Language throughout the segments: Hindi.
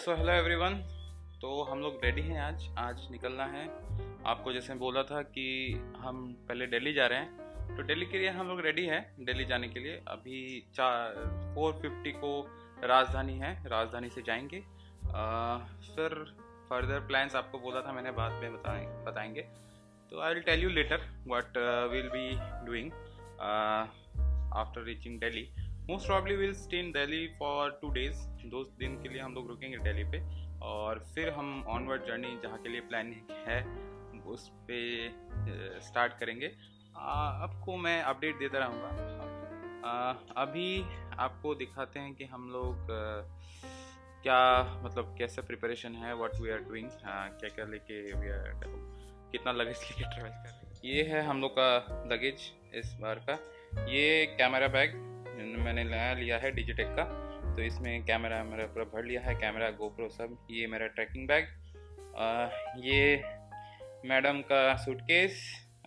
So hello everyone. तो हम लोग रेडी हैं। आज निकलना है। आपको जैसे बोला था कि हम पहले दिल्ली जा रहे हैं, तो दिल्ली के लिए हम लोग रेडी हैं। दिल्ली जाने के लिए अभी 4:50 को राजधानी है, राजधानी से जाएंगे। फिर फर्दर प्लान्स आपको बोला था मैंने, बाद में बताएंगे। तो I will tell you later what will be doing after reaching Delhi. Most probably will stay in Delhi for 2 days। 2 दिन के लिए हम लोग रुकेंगे दिल्ली पे, और फिर हम ऑनवर्ड जर्नी जहाँ के लिए प्लानिंग है उस पे स्टार्ट करेंगे। आपको मैं अपडेट देता रहूँगा। अभी आपको दिखाते हैं कि हम लोग क्या मतलब कैसे प्रिपरेशन है, व्हाट वी आर डूइंग, क्या क्या लेके वी आर, कितना लगेज लेके ट्रैवल कर रहे हैं। ये है हम लोग का लगेज इस बार का। ये कैमरा बैग मैंने नया लिया है डिजिटेक का, तो इसमें कैमरा मेरा पूरा भर लिया है, कैमरा गोप्रो सब। ये मेरा ट्रैकिंग बैग, ये मैडम का सूटकेस,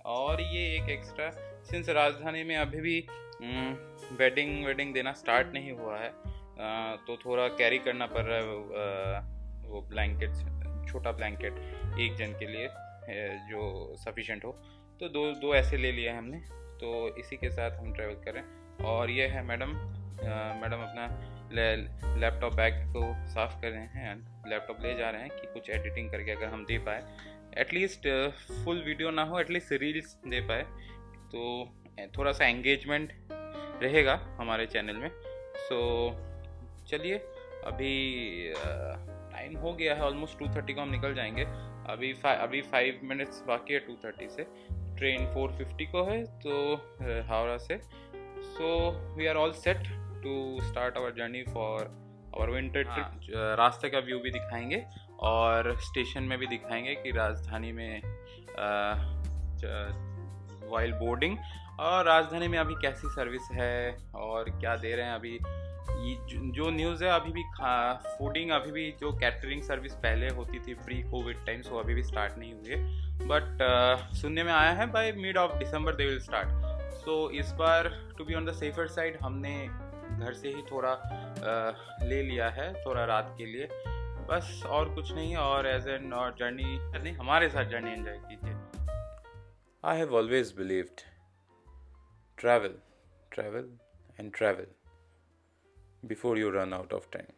और ये एक एक्स्ट्रा, सिंस राजधानी में अभी भी वेडिंग देना स्टार्ट नहीं हुआ है, तो थोड़ा कैरी करना पड़ रहा है वो ब्लैंकेट, छोटा ब्लैंकेट एक जन के लिए जो सफिशेंट हो। तो दो ऐसे ले लिए हमने, तो इसी के साथ हम ट्रैवल करें। और ये है मैडम अपना लैपटॉप बैग को साफ़ कर रहे हैं, लैपटॉप ले जा रहे हैं कि कुछ एडिटिंग करके अगर हम दे पाए, एटलीस्ट फुल वीडियो ना हो, एटलीस्ट रील्स दे पाए, तो थोड़ा सा एंगेजमेंट रहेगा हमारे चैनल में। सो चलिए, अभी टाइम हो गया है ऑलमोस्ट 2:30 को हम निकल जाएंगे। अभी 5 मिनट्स बाकी है 2:30 से। ट्रेन 4:50 को है, तो हावड़ा से। So we are all set to start our journey for our winter trip. रास्ते का व्यू भी दिखाएंगे और स्टेशन में भी दिखाएंगे कि राजधानी में वाइल बोर्डिंग, और राजधानी में अभी कैसी सर्विस है और क्या दे रहे हैं। अभी जो न्यूज़ है, अभी भी फूडिंग, अभी भी जो कैटरिंग सर्विस पहले होती थी प्री कोविड टाइम्स, वो अभी भी स्टार्ट नहीं हुई है, बट सुनने में आया है by mid of December they will start. So इस बार to be on the safer side हमने घर से ही थोड़ा ले लिया है, थोड़ा रात के लिए, बस और कुछ नहीं। और एज एन और जर्नी हमारे साथ जर्नी एंजॉय कीजिए। I have always believed travel and travel before you run out of time.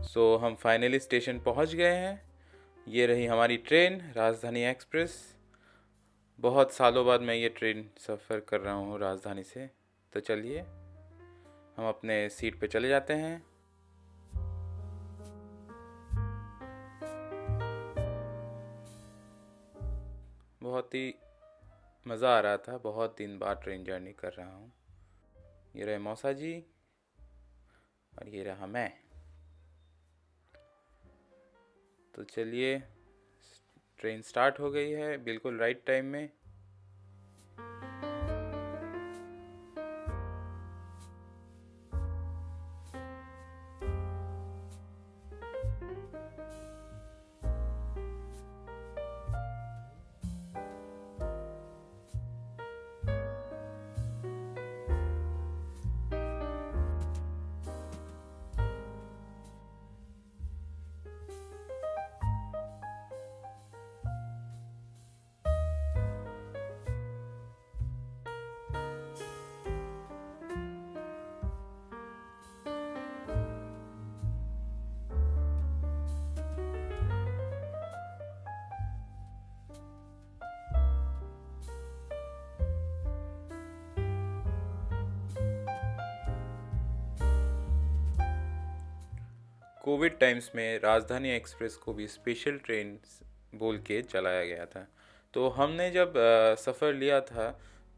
सो हम फाइनली स्टेशन पहुंच गए हैं। ये रही हमारी ट्रेन, राजधानी एक्सप्रेस। बहुत सालों बाद मैं ये ट्रेन सफ़र कर रहा हूँ राजधानी से। तो चलिए हम अपने सीट पे चले जाते हैं। बहुत ही मज़ा आ रहा था, बहुत दिन बाद ट्रेन जर्नी कर रहा हूँ। ये रहे मौसा जी और ये रहा मैं। तो चलिए, ट्रेन स्टार्ट हो गई है बिल्कुल राइट टाइम में। कोविड टाइम्स में राजधानी एक्सप्रेस को भी स्पेशल ट्रेन बोल के चलाया गया था। तो हमने जब सफ़र लिया था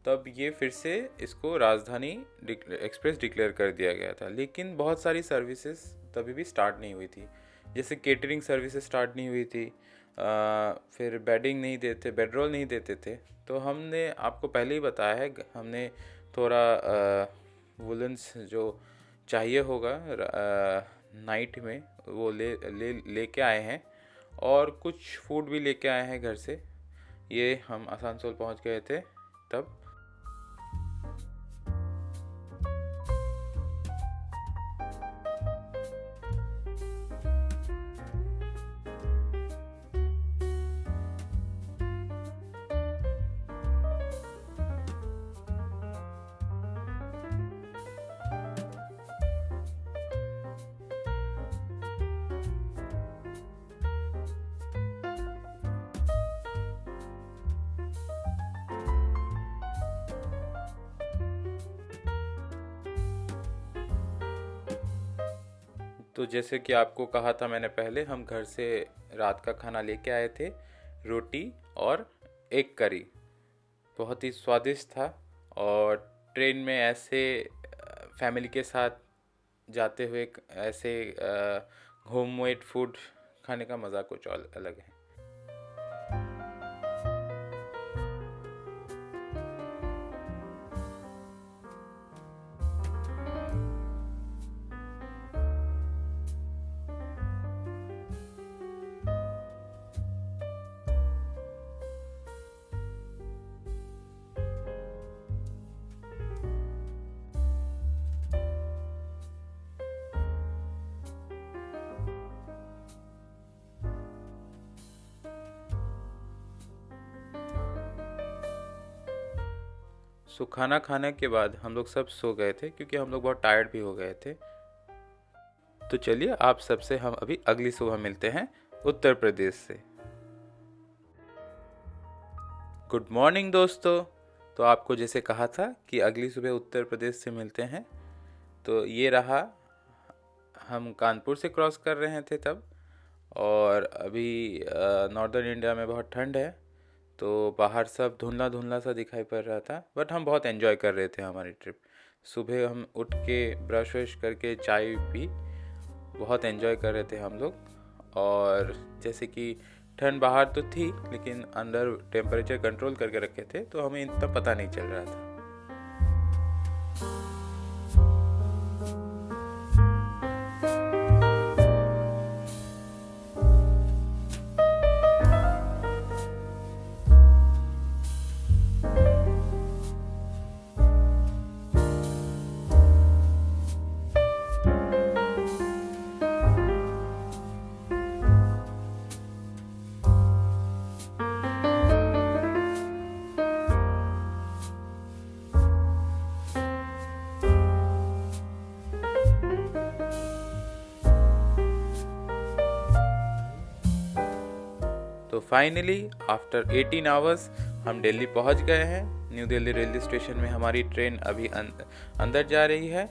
तब ये फिर से इसको राजधानी एक्सप्रेस डिक्लेयर कर दिया गया था, लेकिन बहुत सारी सर्विसेज तभी भी स्टार्ट नहीं हुई थी। जैसे केटरिंग सर्विसेज स्टार्ट नहीं हुई थी, फिर बेडरोल नहीं देते थे। तो हमने आपको पहले ही बताया है, हमने थोड़ा वुलन्स जो चाहिए होगा नाइट में वो लेके आए हैं, और कुछ फूड भी लेके आए हैं घर से। ये हम आसनसोल पहुंच गए थे तब। तो जैसे कि आपको कहा था मैंने पहले, हम घर से रात का खाना लेके आए थे, रोटी और एग करी। बहुत ही स्वादिष्ट था। और ट्रेन में ऐसे फैमिली के साथ जाते हुए ऐसे होम मेड फूड खाने का मज़ा कुछ अलग है। खाना खाने के बाद हम लोग सब सो गए थे, क्योंकि हम लोग बहुत टायर्ड भी हो गए थे। तो चलिए आप सबसे हम अभी अगली सुबह मिलते हैं उत्तर प्रदेश से। गुड मॉर्निंग दोस्तों। तो आपको जैसे कहा था कि अगली सुबह उत्तर प्रदेश से मिलते हैं, तो ये रहा। हम कानपुर से क्रॉस कर रहे थे तब, और अभी नॉर्दर्न इंडिया में बहुत ठंड है, तो बाहर सब धुंधला धुंधला सा दिखाई पड़ रहा था, बट हम बहुत एंजॉय कर रहे थे हमारी ट्रिप। सुबह हम उठ के ब्रश वश करके चाय पी, बहुत एंजॉय कर रहे थे हम लोग। और जैसे कि ठंड बाहर तो थी, लेकिन अंदर टेम्परेचर कंट्रोल करके रखे थे, तो हमें इतना पता नहीं चल रहा था। तो फाइनली आफ्टर 18 आवर्स हम दिल्ली पहुंच गए हैं। न्यू दिल्ली रेलवे स्टेशन में हमारी ट्रेन अभी अंदर जा रही है।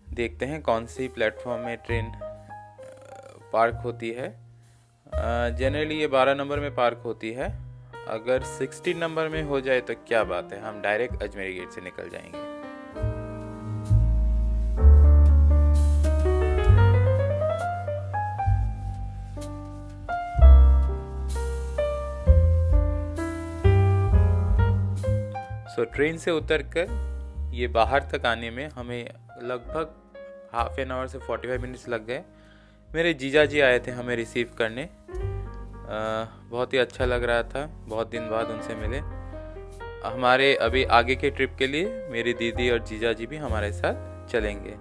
देखते हैं कौन सी प्लेटफॉर्म में ट्रेन पार्क होती है। जनरली ये 12 नंबर में पार्क होती है। अगर 16 नंबर में हो जाए तो क्या बात है, हम डायरेक्ट अजमेरी गेट से निकल जाएंगे। ट्रेन से उतरकर ये बाहर तक आने में हमें लगभग हाफ एन आवर से 45 मिनट्स लग गए। मेरे जीजा जी आए थे हमें रिसीव करने। बहुत ही अच्छा लग रहा था, बहुत दिन बाद उनसे मिले। हमारे अभी आगे के ट्रिप के लिए मेरी दीदी और जीजा जी भी हमारे साथ चलेंगे।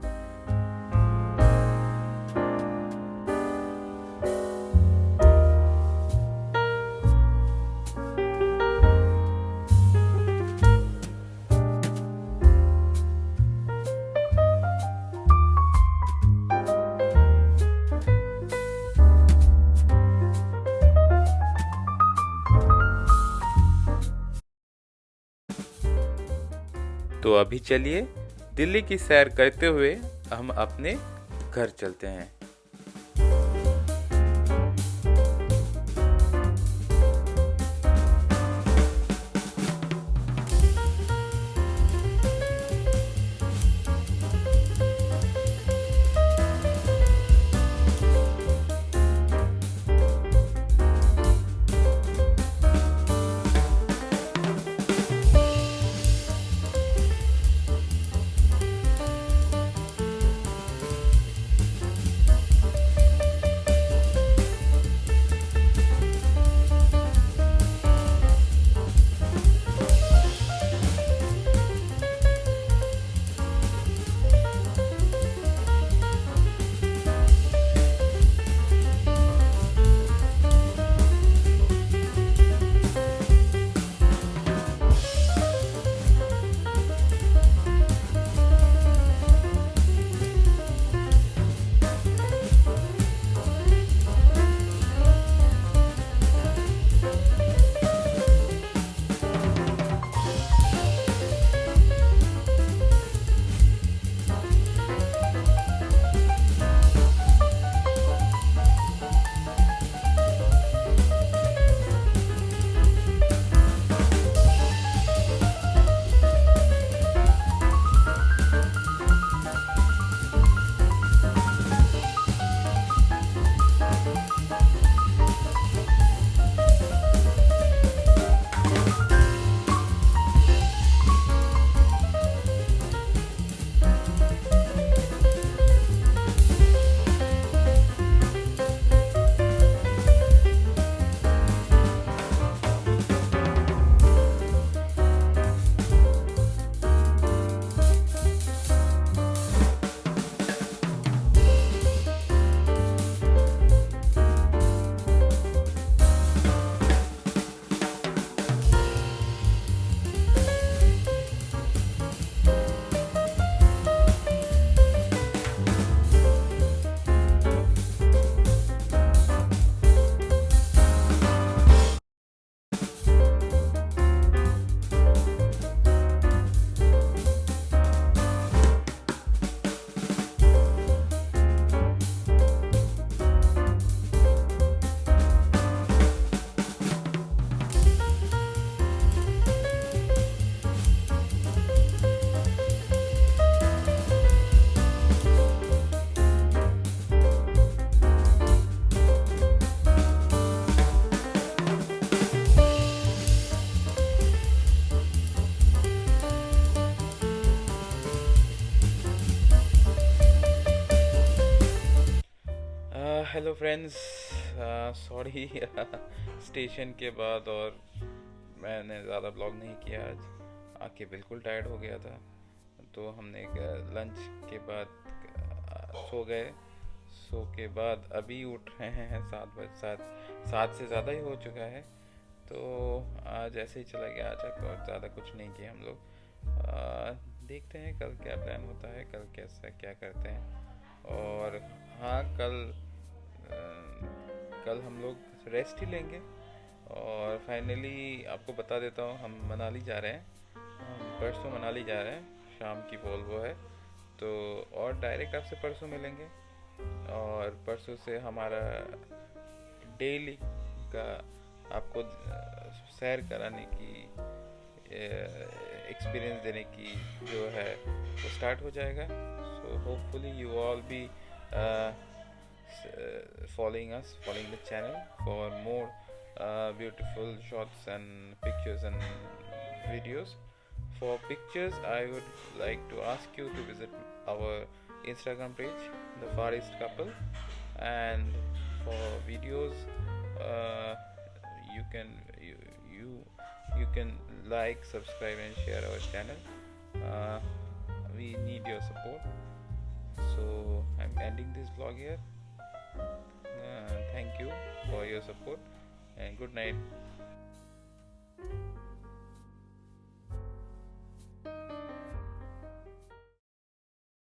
तो अभी चलिए दिल्ली की सैर करते हुए हम अपने घर चलते हैं। हेलो फ्रेंड्स, सॉरी स्टेशन के बाद और मैंने ज़्यादा ब्लॉग नहीं किया आज। आके बिल्कुल टायर्ड हो गया था, तो हमने लंच के बाद सो गए। सो के बाद अभी उठ रहे हैं 7 से ज़्यादा ही हो चुका है। तो आज ऐसे ही चला गया आज, और ज़्यादा कुछ नहीं किया हम लोग। देखते हैं कल क्या प्लान होता है, कल कैसा क्या करते हैं। और हाँ, कल हम लोग रेस्ट ही लेंगे। और फाइनली आपको बता देता हूँ, हम मनाली जा रहे हैं। हम परसों मनाली जा रहे हैं, शाम की वोल्वो है तो। और डायरेक्ट आपसे परसों मिलेंगे, और परसों से हमारा डेली का आपको सैर कराने की, एक्सपीरियंस देने की जो है वो स्टार्ट हो जाएगा। So hopefully you all B following the channel for more beautiful shots and pictures and videos. For pictures, I would like to ask you to visit our Instagram page, The Far East Couple, and for videos, you can you can like, subscribe, and share our channel. We need your support. So I'm ending this vlog here. Thank you for your support, and good night.